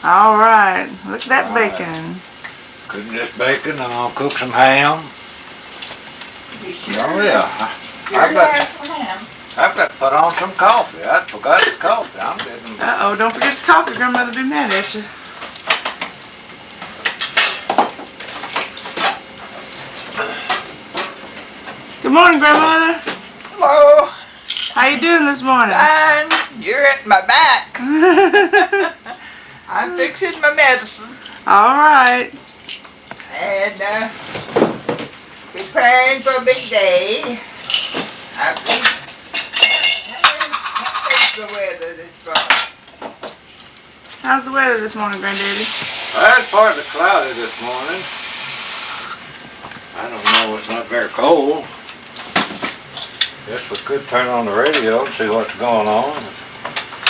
All right. Look at that bacon. Cooking this bacon, I'm gonna cook some ham. Oh yeah. I've got to put on some coffee. I forgot the coffee. I'm getting. Uh-oh, don't forget the coffee. Grandmother be mad at you. Good morning, Grandmother. Hello. How you doing this morning? Fine. You're at my back. I'm fixing my medicine All right. and preparing for a big day. How's the weather this morning? How's the weather this morning, Granddaddy? Well, it's partly cloudy this morning. I don't know. It's not very cold. Guess we could turn on the radio and see what's going on.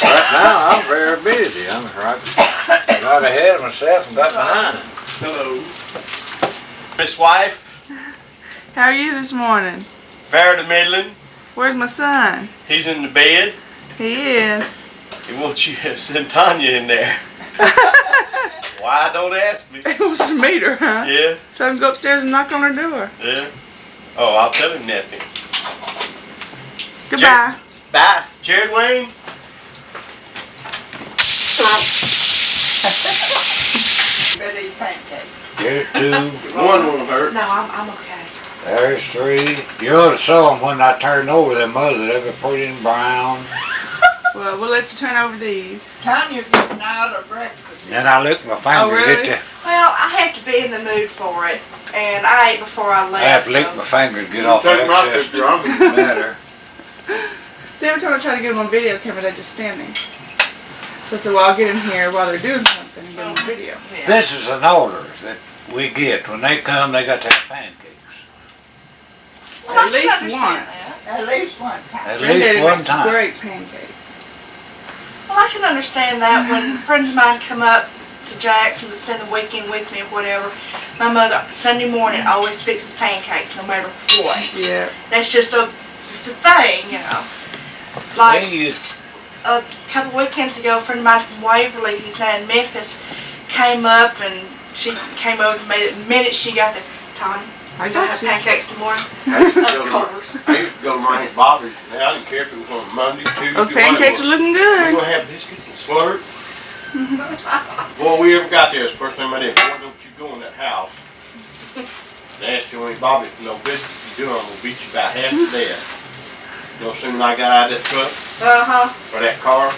Right now, I'm very busy. I'm right ahead of myself and got behind. Hello. Miss Wife, How are you this morning? fair to middling. Where's my son? He's in the bed. He is. He wants you to send Tanya in there. Why? Don't ask me. He wants to meet her, huh? Yeah, Tell him to go upstairs and knock on her door. yeah. Oh, I'll tell him that then. Goodbye. Bye. Jared Wayne. Ready pancakes. Here's two. One won't hurt. No, I'm okay. There's three. You ought to saw them when I turned over them others. They were pretty and brown. Well, we'll let you turn over these. Tanya's getting out of breakfast. Then I licked my finger Oh, really? to get Well, I have to be in the mood for it, and I ate before I I have left. to lick So. my finger to get off the Take my excess picture, I'm matter. See, every time I try to get them on video camera, they just stand there. So I said, well, I'll get in here while they're doing something and get them on video. Yeah. This is an order that we get. When they come, they got to have pancakes. Well, I At can least understand once. that. At least one time. At Granddaddy least one makes time. great pancakes. Well, I can understand that when friends of mine come up to Jackson to spend the weekend with me or whatever. My mother, Sunday morning, always fixes pancakes no matter what. Yeah. That's just a thing, you know. Like They use a couple weekends ago, a friend of mine from Waverly, who's now in Memphis, came up and she came over to me the minute she got there. Tony, I do I got have you. pancakes in the morning? I used to go Of to course. I used to go to my Aunt Bobby's. Now, I didn't care if it was on Monday, Tuesday, Those pancakes are looking We're good. going to have biscuits and slurp. Boy, we ever got there, it's the first time I did. Boy, don't you go in that house. They asked you, Aunt Bobby, if no biscuits you do, I'm going to beat you about half to death. You know, as soon as I got out of that truck, or that car,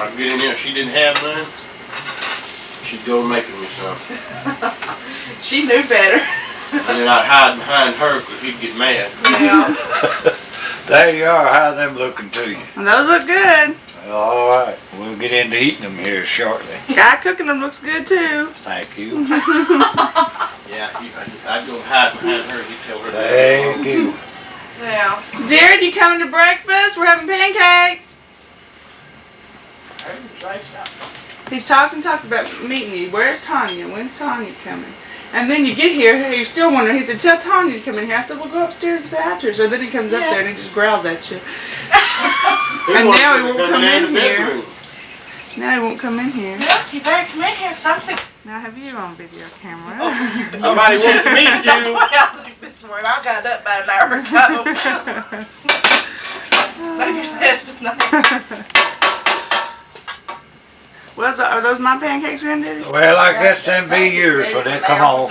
I'd get in there, if she didn't have none, she'd go making me some. She knew better. And then I'd hide behind her because he'd get mad. Yeah. There you are, how them looking to you. And those look good. All right, we'll get into eating them here shortly. Guy cooking them looks good too. Thank you. Yeah, I'd go hide behind her, he'd tell her. to- Thank you. Yeah. Jared, you coming to breakfast? We're having pancakes. He's talking about meeting you. Where's Tanya? When's Tanya coming? And then you get here, you're still wondering. He said, tell Tanya to come in here. I said, well, go upstairs and say hi to her. So then he comes up there and he just growls at you. And wants now her he to won't come come in the here. bedroom. Now he won't come in here. Well, you better come in here because I'm thinking. Now I have you on video camera. Somebody wants to meet That's you. why I think this morning. I got up about an hour ago. Maybe less than that. Well, are those my pancakes, Granddaddy? Well, I guess them be yours when they come off.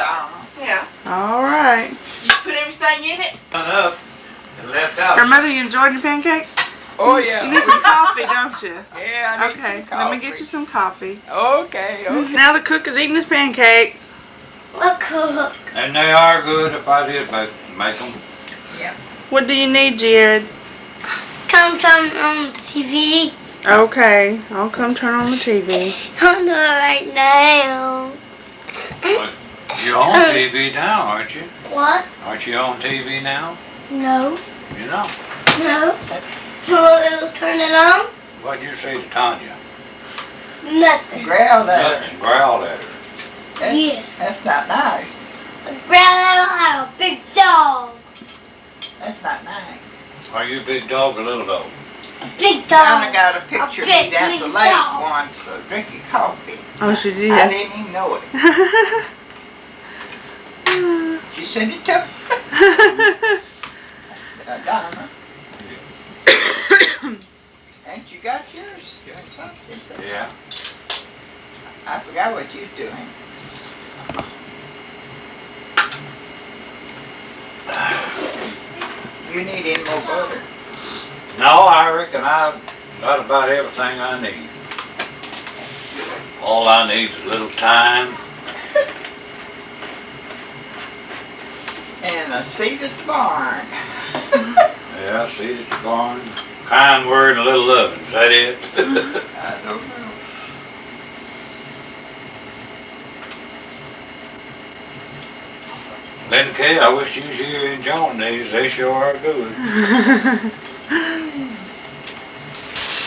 Yeah. All right. You put everything in it? Up and left out. Grandmother, you enjoyed your pancakes? Oh You yeah. need some coffee, don't you? Yeah, I need Okay, some let me get you some coffee. Okay, okay. Now the cook is eating his pancakes. What cook? And they are good if I did make them. What do you need, Jared? Come on TV. Okay, I'll come turn on the TV. Don't do it right now. You're on TV now, aren't you? What? Aren't you on TV now? No. You know. No. Will turn it on? What'd you say to Tanya? Nothing. Growl at her. Nothing. Growled at her. Yeah. That's not nice. Grandma, have a big dog. That's not nice. Are you a big dog or little dog? Big Donna dog. got a picture of me down at the lake once, drinking coffee. Oh, she I did. didn't even know it. She sent it to me. Donna. Ain't you got yours? Doing something. So Yeah. I forgot what you was doing. You need any more butter? No, I reckon I've got about everything I need. All I need is a little time. And a seat at the barn. Yeah, see at the barn. Kind word and a little loving, is that it? I don't know. Linda Kay, I wish you was here enjoying these. They sure are good.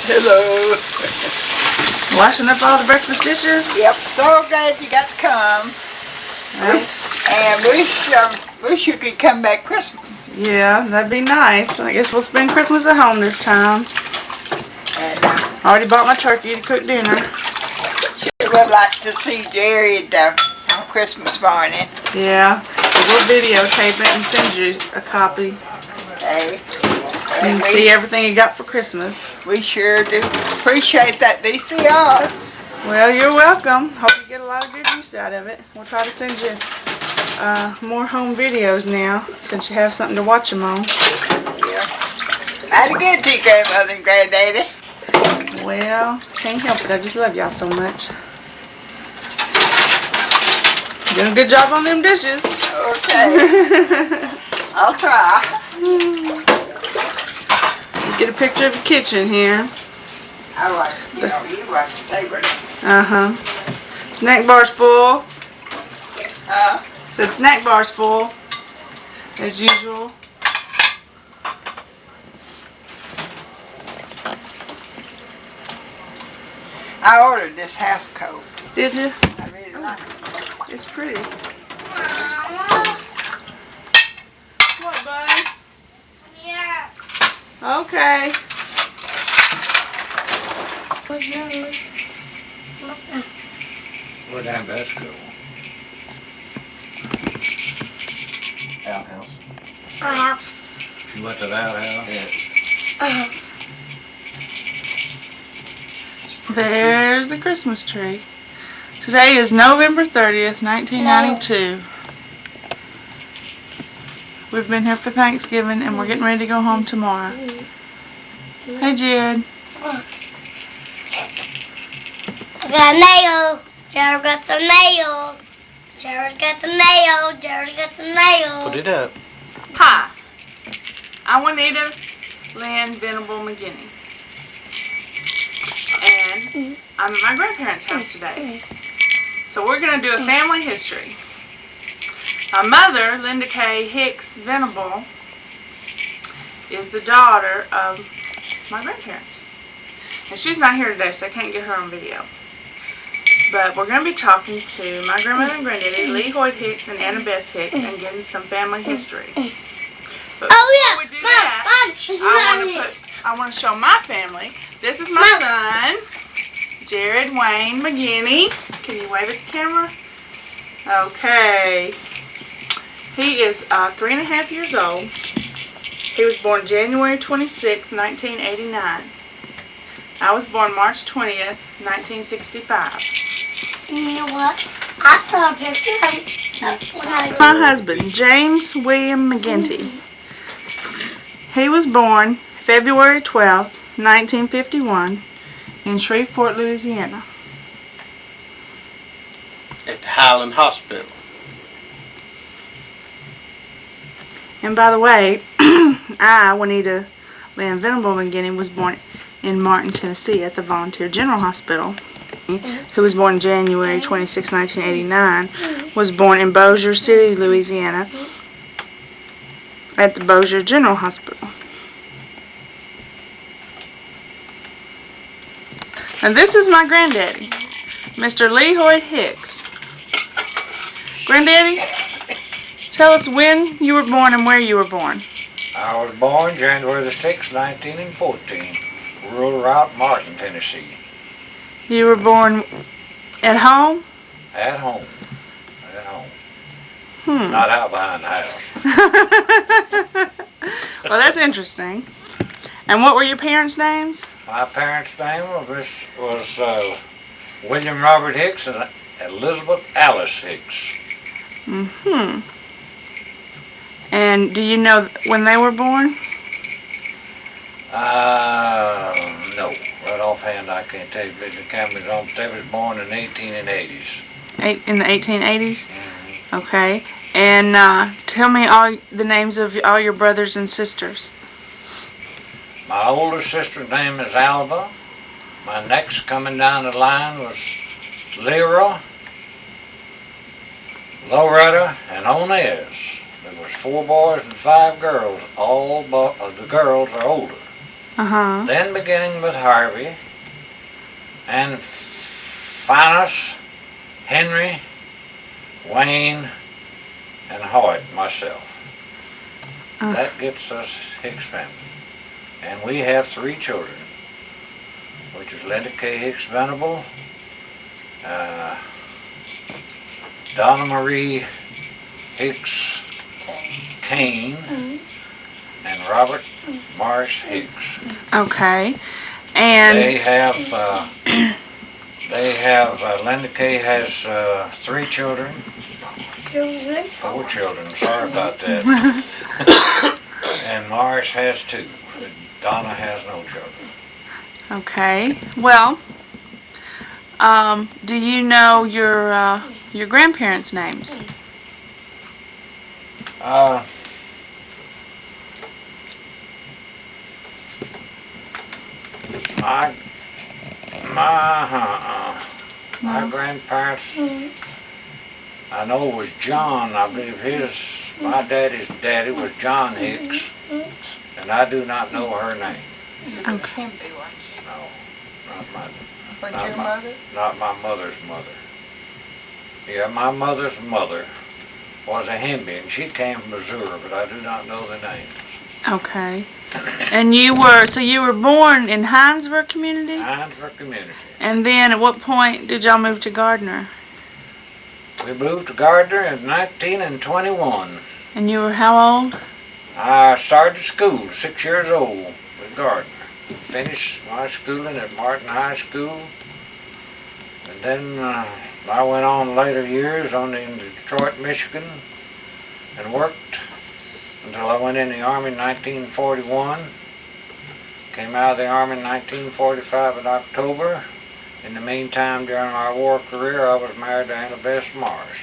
Hello. Washing up all the breakfast dishes. Yep, so glad you got to come. Yep. And wish you could come back Christmas. Yeah, that'd be nice. I guess we'll spend Christmas at home this time. And Already bought my turkey to cook dinner. sure would like to see Jared on Christmas morning. Yeah, we'll videotape it and send you a copy. Hey. You can see everything you got for Christmas. We sure do appreciate that VCR. Well, you're welcome. Hope you get a lot of good use out of it. We'll try to send you more home videos now, since you have something to watch them on. Yeah. Mighty good to you, grandmother and granddaddy. Well, can't help it. I just love y'all so much. Doing a good job on them dishes. Okay. I'll try. Get a picture of the kitchen here. I like, you like the table. Uh-huh. Snack bar's full. Huh? Said snack bar's full, as usual. I ordered this house coat. Did you? I really like it. It's pretty. Mama, What, bud? here. Okay. What's yours? What damn that's cool. Outhouse. I have. You went to that house? There's the Christmas tree. Today is November 30th, 1992. We've been here for Thanksgiving and we're getting ready to go home tomorrow. Hey, Jared. I got a nail. Jared got some nail. Jared got the nail. Jared got the nail. Put it up. Hi. I'm Juanita Lynn Venable McGinney. And I'm at my grandparents' house today. So we're going to do a family history. My mother, Linda Kay Hicks Venable, is the daughter of my grandparents. And she's not here today, so I can't get her on video. But we're going to be talking to my grandmother and granddaddy, Lee Hoyt Hicks and Anna Bess Hicks, and getting some family history. But Oh before we do yeah, that, Mom, I want to show my family. This is my son, Jared Wayne McGinney. Can you wave at the camera? Okay. He is 3.5 years old. He was born January 26, 1989. I was born March 20th, 1965. You know what? I saw a picture when I My husband, James William McGinty. He was born February 12th, 1951 in Shreveport, Louisiana. At the Highland Hospital. And by the way, I, Juanita Lynn Venable McGinney, was born in Martin, Tennessee at the Volunteer General Hospital. Who was born January 26, 1989, was born in Bossier City, Louisiana at the Bossier General Hospital. And this is my granddaddy, Mr. Lee Hoyt Hicks. Granddaddy, tell us when you were born and where you were born. I was born January the 6th, 1914. rural route, Martin, Tennessee. You were born at home? At home. At home. Hmm. Not out behind the house. Well, that's interesting. And what were your parents' names? My parents' name was William Robert Hicks and Elizabeth Alice Hicks. Mm-hmm. And do you know when they were born? No. Right offhand, I can't tell you. But the cameras on. They was born in the 1880s. In the 1880s? Okay. And tell me all the names of all your brothers and sisters. My older sister's name is Alva. My next coming down the line was Lyra, Loretta, and Onez. There was 4 boys and 5 girls. All but the girls are older. Uh-huh. Then beginning with Harvey and Finus, Henry, Wayne, and Hoyt, myself. That gets us Hicks family. And we have 3 children, which is Linda K. Hicks Venable, Donna Marie Hicks Kane, and Robert Morris Hicks. Okay. And They have Linda K. has 3 children, 4 children, sorry about that. And Morris has 2. Donna has no children. okay. Well, do you know your grandparents' names? My grandparents, I know was John. I believe my daddy's daddy was John Hicks, and I do not know her name. Okay. No, not my. Was Not your my- mother? Not my mother's mother. Yeah, my mother's mother was a Hemby, and she came from Missouri, but I do not know the names. Okay. And you were born in Hinesburg community? Hinesburg community. And then at what point did y'all move to Gardner? We moved to Gardner in 1921. And you were how old? I started school, 6 years old, with Gardner. Finished my schooling at Martin High School. And then I went on later years in Detroit, Michigan, and worked until I went in the Army in 1941. Came out of the Army in 1945 in October. In the meantime, during our war career, I was married to Anna Bess Morris.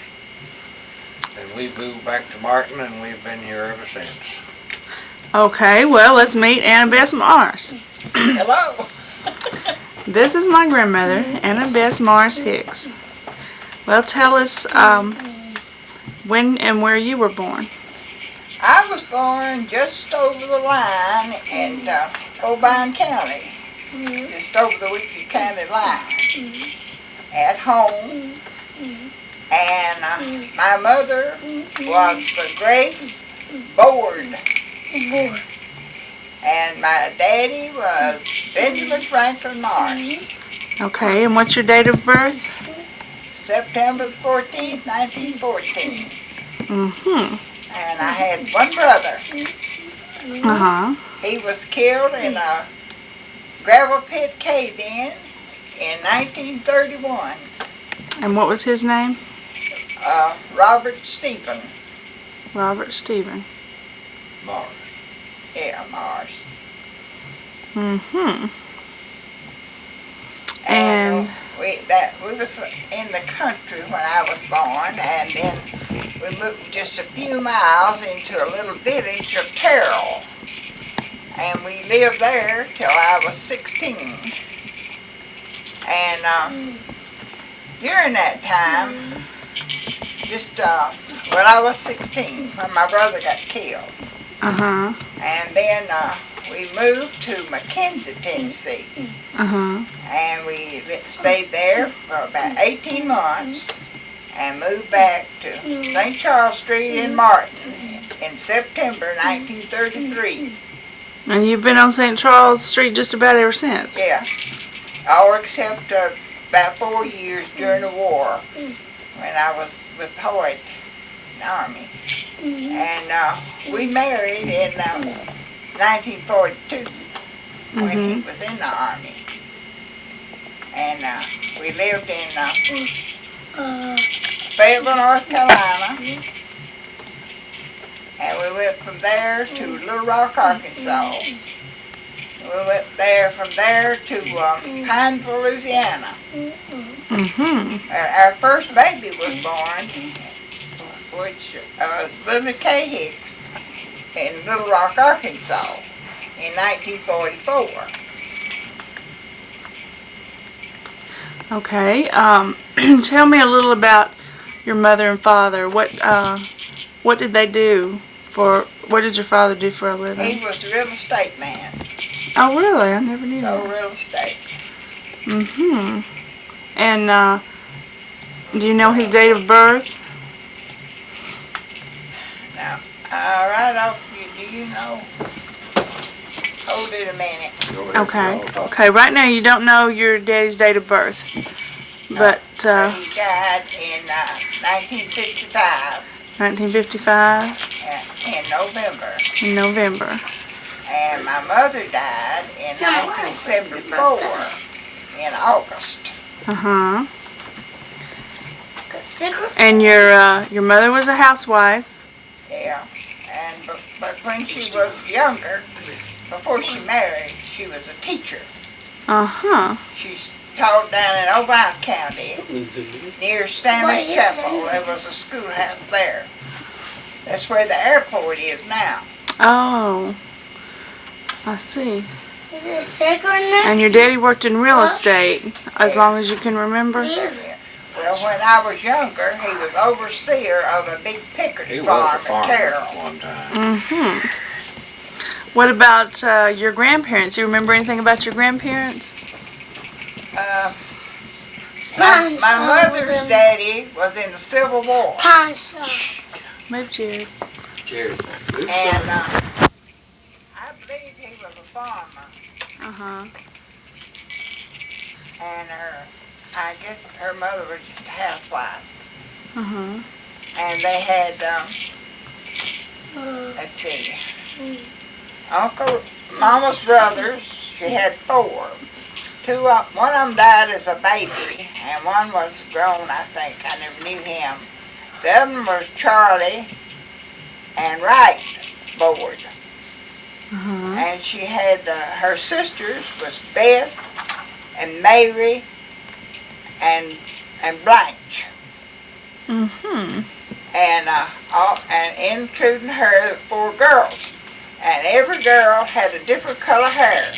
And we moved back to Martin, and we've been here ever since. Okay, well, let's meet Anna Bess Morris. Hello. This is my grandmother, Anna Bess Morris Hicks. Well, tell us when and where you were born. I was born just over the line in Obion County, just over the Weakley County line, at home. And my mother was Grace Board. And my daddy was Benjamin Franklin Morris. Okay, and what's your date of birth? September 14th, 1914. Mm-hmm. And I had one brother. Uh-huh. He was killed in a gravel pit cave-in in 1931. And what was his name? Robert Stephen. Robert Stephen. Morris. Yeah, Morris. Mm-hmm. And we was in the country when I was born, and then we moved just a few miles into a little village of Terrell, and we lived there till I was 16. And during that time, I was 16 when my brother got killed. uh-huh. And then we moved to McKenzie, Tennessee. Uh-huh. And we stayed there for about 18 months and moved back to St. Charles Street in Martin in September 1933. And you've been on St. Charles Street just about ever since? Yeah. All except about 4 years during the war when I was with Hoyt in the Army. And we married in 1942 when he was in the Army. And we lived in Fayetteville, North Carolina. And we went from there to Little Rock, Arkansas. We went from there to Pineville, Louisiana. Our first baby was born, which was Linda K. Hicks in Little Rock, Arkansas in 1944. Okay. Tell me a little about your mother and father. What did they do what did your father do for a living? He was a real estate man, Oh, really? I never knew so that. real estate. And do you know his date of birth? Now, right off, do you know? Hold it a minute. Okay. Okay, right now you don't know your daddy's date of birth. But He died in 1955 1955 in November. in November. And my mother died in 1974 in August. Uh-huh. Secret. And your mother was a housewife. Yeah. But when she was younger, before she married, she was a teacher. Uh-huh. She taught down in Obion County near Stanley Chapel. There was a schoolhouse there. That's where the airport is now. Oh. I see. Is there a secret in there? And your daddy worked in real estate as long as you can remember? Yes. Well, when I was younger, he was overseer of a big He pickery was farm a in farmer Carroll. one time. Mm-hmm. What about your grandparents? You remember anything about your grandparents? My mother's daddy was in the Civil War, Pine shop. Move, Jared. and I believe he was a farmer. Uh-huh. And I guess her mother was a housewife. Uh-huh. And they had, let's see, Mama's brothers, she had 4. One of them died as a baby, and one was grown, I think. I never knew him. The other one was Charlie and Wright Board. Uh-huh. And she had, her sisters was Bess and Mary and Blanche. Mm-hmm. And including her, 4 girls. And every girl had a different color hair.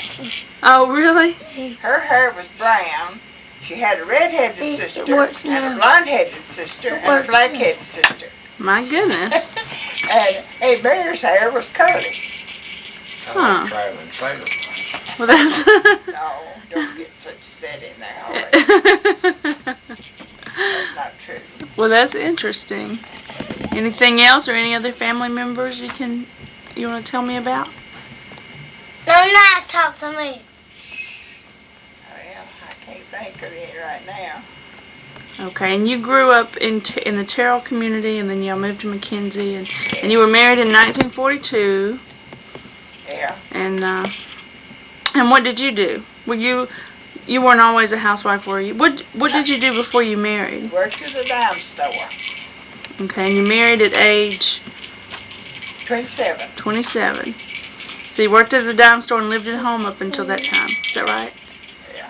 Oh, really? Her hair was brown. She had a red-headed It sister, works and a now. blonde-headed sister, and a works black-headed sister. My goodness. And Mary's hair was curly. I was traveling sailor. Well, that's... No, don't get such as that in there, Holly. That's not true. Well, that's interesting. Anything else or any other family members you want to tell me about? No, not talk to me. Well, I can't think of it right now. Okay, and you grew up in the Terrell community, and then y'all moved to McKenzie, and you were married in 1942. Yeah. And what did you do? Well, you weren't always a housewife, were you? What did you do before you married? Worked at a dime store. Okay, and you married at age 27. 27. So you worked at the dime store and lived at home up until that time. Is that right? Yeah.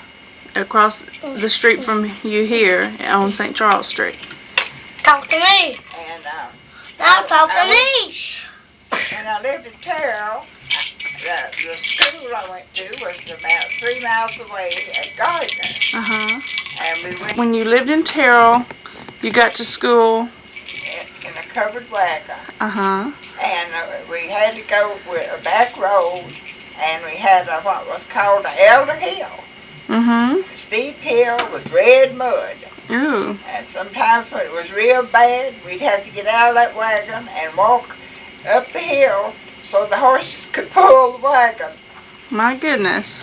Across the street from you here on St. Charles Street. Talk to me. And Now talk to me. when I lived in Terrell, the school I went to was about 3 miles away at Gardner. Uh-huh. And we went When you lived in Terrell, you got to school. in a covered wagon. Uh-huh. And we had to go with a back road, and we had what was called the Elder Hill. Mm-hmm. A steep hill with red mud. Ooh. And sometimes when it was real bad, we'd have to get out of that wagon and walk up the hill so the horses could pull the wagon. My goodness.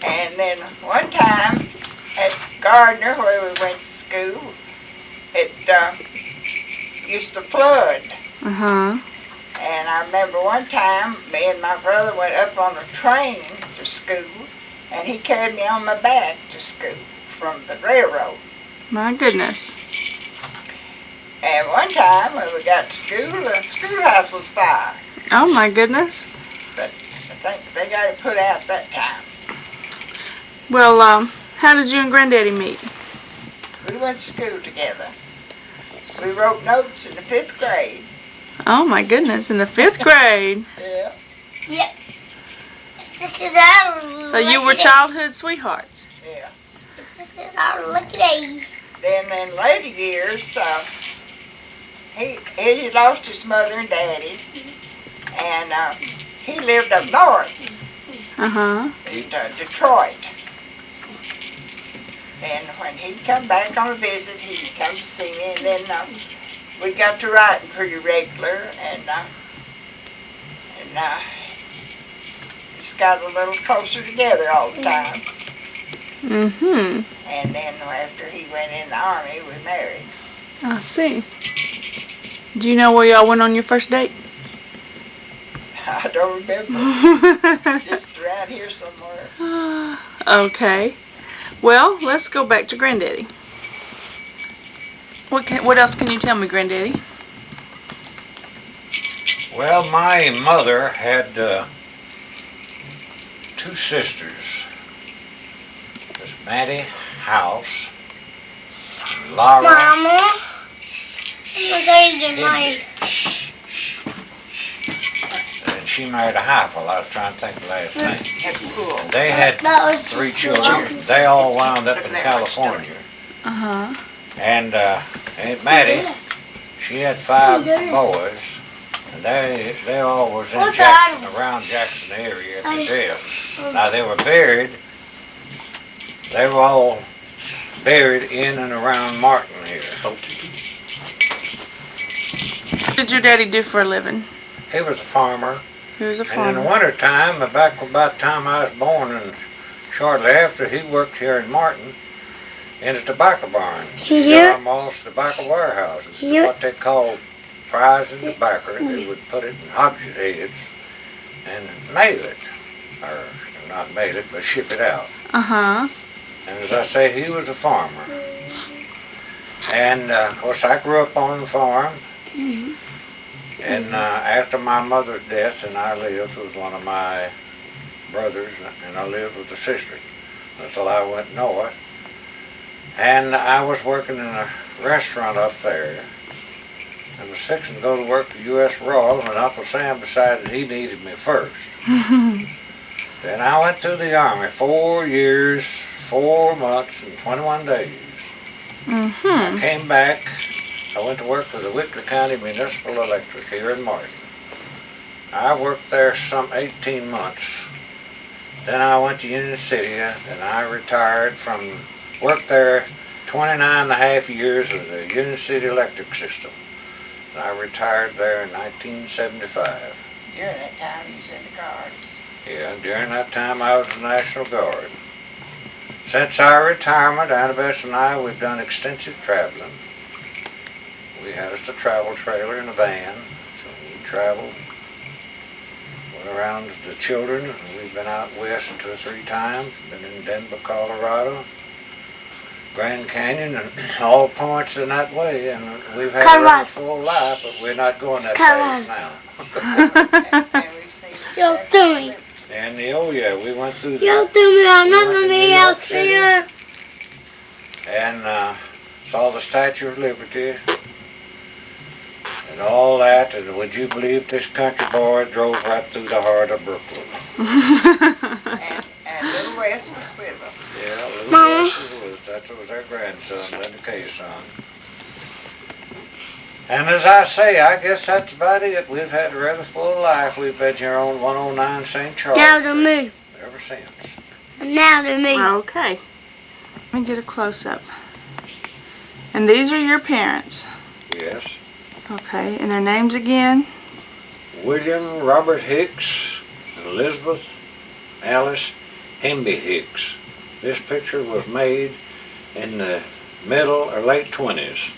And then one time at Gardner, where we went to school, it used to flood. Uh-huh. And I remember one time, me and my brother went up on a train to school, and he carried me on my back to school from the railroad. My goodness. And one time when we got to school, the schoolhouse was fire. Oh my goodness. I think they got it put out that time. Well, how did you and Granddaddy meet? We went to school together. We wrote notes in the 5th grade. Oh my goodness, in the 5th grade. Yeah. Yep. This is our So you were childhood sweethearts. Yeah. This is our lucky day. Then in later years, he lost his mother and daddy, and he lived up north Uh-huh. in Detroit. And when he'd come back on a visit, he'd come to see me, and then we got to writing pretty regular, and just got a little closer together all the time. Mm-hmm. And then after he went in the army, we married. I see. Do you know where y'all went on your first date? I don't remember. Just around here somewhere. Okay. Well, let's go back to Granddaddy. What else can you tell me, Granddaddy? Well, my mother had 2 sisters. Miss Mattie House, and Laura. Mama. Look at my. And she married a Heifel. I was trying to think of the last name. That's cool. They had That was 3 just children. They all wound up in California. Uh-huh. And Aunt Mattie, she had 5 boys. And they all was in What's Jackson, that? around Jackson area at the death. Now they were buried. They were all buried in and around Martin here. What did your daddy do for a living? He was a farmer. He was a And in the farmer. winter time, back about the time I was born and shortly after, he worked here in Martin in a tobacco barn. Here? Almost tobacco warehouses. Here? What they called fries and tobacco. They would put it in hogshead heads and mail it. Or not mail it, but ship it out. Uh-huh. And as I say, he was a farmer. And of course, I grew up on the farm. And after my mother's death, and I lived with one of my brothers, and I lived with a sister until I went north. And I was working in a restaurant up there. I was fixing to go to work at U.S. Royal when Uncle Sam decided he needed me first. Then I went through the Army 4 years, 4 months, and 21 days. I came back. I went to work for the Whitley County Municipal Electric here in Martin. I worked there some 18 months. Then I went to Union City and I retired from, worked there 29 and a half years with the Union City Electric System. And I retired there in 1975. During that time, he was in the Guards. Yeah, during that time I was in the National Guard. Since our retirement, Annabeth and I, we've done extensive traveling. We had us a travel trailer and a van, so we traveled, went around with the children, and we've been out west 2 or 3 times, been in Denver, Colorado, Grand Canyon, and all points in that way, and we've had a rather full life, but we're not going that fast now. And we've seen the Yo, Statue of Tommy. Liberty. And we went through Yo, the, Tommy, I'm We not went gonna to be New out York City. there. and saw the Statue of Liberty, and all that, and would you believe this country boy drove right through the heart of Brooklyn? And Little West was with us. Yeah, Little Mama. West that was our grandson, Linda Kay's son. And as I say, I guess that's about it. We've had a rather full life. We've been here on 109 St. Charles Now to me. ever since. Now to me. Okay. Let me get a close-up. And these are your parents. Yes. Okay, and their names again? William Robert Hicks and Elizabeth Alice Hemby Hicks. This picture was made in the middle or late 20s.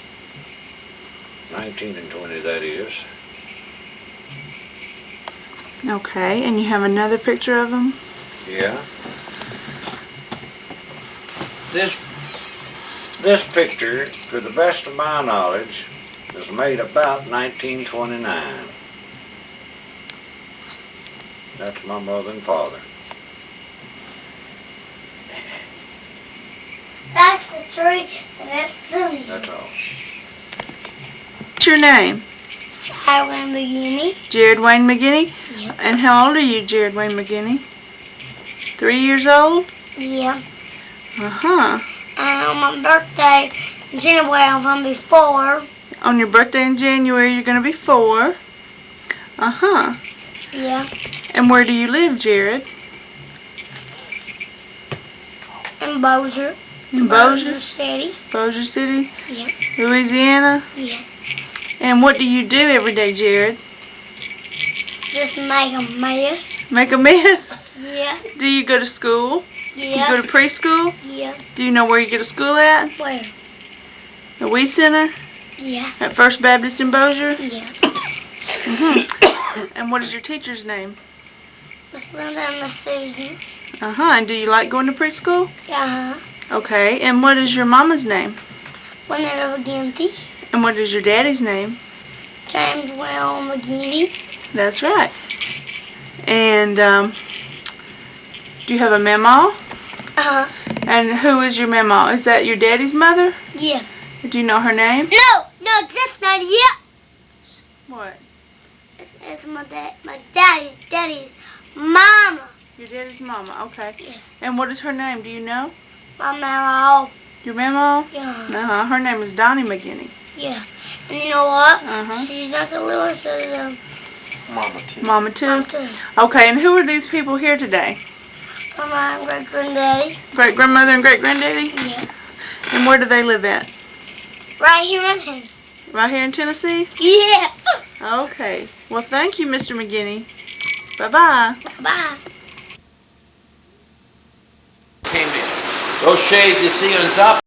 19 and 20, that is. Okay, and you have another picture of them? Yeah. This picture, to the best of my knowledge, was made about 1929. That's my mother and father. That's the tree, and that's the leaf. That's all. What's your name? Highway Beginning. Jared Wayne McGinney? Yep. And how old are you, Jared Wayne McGinney? 3 years old? Yeah. Uh-huh. And on my birthday in January, I'm gonna be 4. On your birthday in January, you're going to be 4. Uh-huh. Yeah. And where do you live, Jared? In Bossier. In Bossier? City. Bossier City? Yep. Louisiana? Yeah. And what do you do every day, Jared? Just make a mess. Make a mess? Yeah. Do you go to school? Yeah. You go to preschool? Yeah. Do you know where you go to school at? Where? The Wee Center? Yes. At First Baptist in Bossier? Yeah. And what is your teacher's name? Miss Linda and Miss Susan. Uh-huh. And do you like going to preschool? Uh-huh. Okay. And what is your mama's name? Juanetta McGinty. And what is your daddy's name? James Will McGinty. That's right. And do you have a mama? Uh-huh. And who is your mama? Is that your daddy's mother? Yeah. Do you know her name? No, that's not it. What? It's my daddy's mama. Your daddy's mama. Okay. Yeah. And what is her name? Do you know? My mama. Your mama? Yeah. Uh-huh. Her name is Donnie McGinney. Yeah. And you know what? Uh-huh. She's not the Lewis of the Mama too. Mama too? mom too. Okay. And who are these people here today? My great granddaddy. Great grandmother and great granddaddy? Yeah. And where do they live at? Right here in Tennessee. Right here in Tennessee? Yeah. Okay. Well, thank you, Mr. McGinney. Bye-bye. Bye. Came in. Those shades you see on top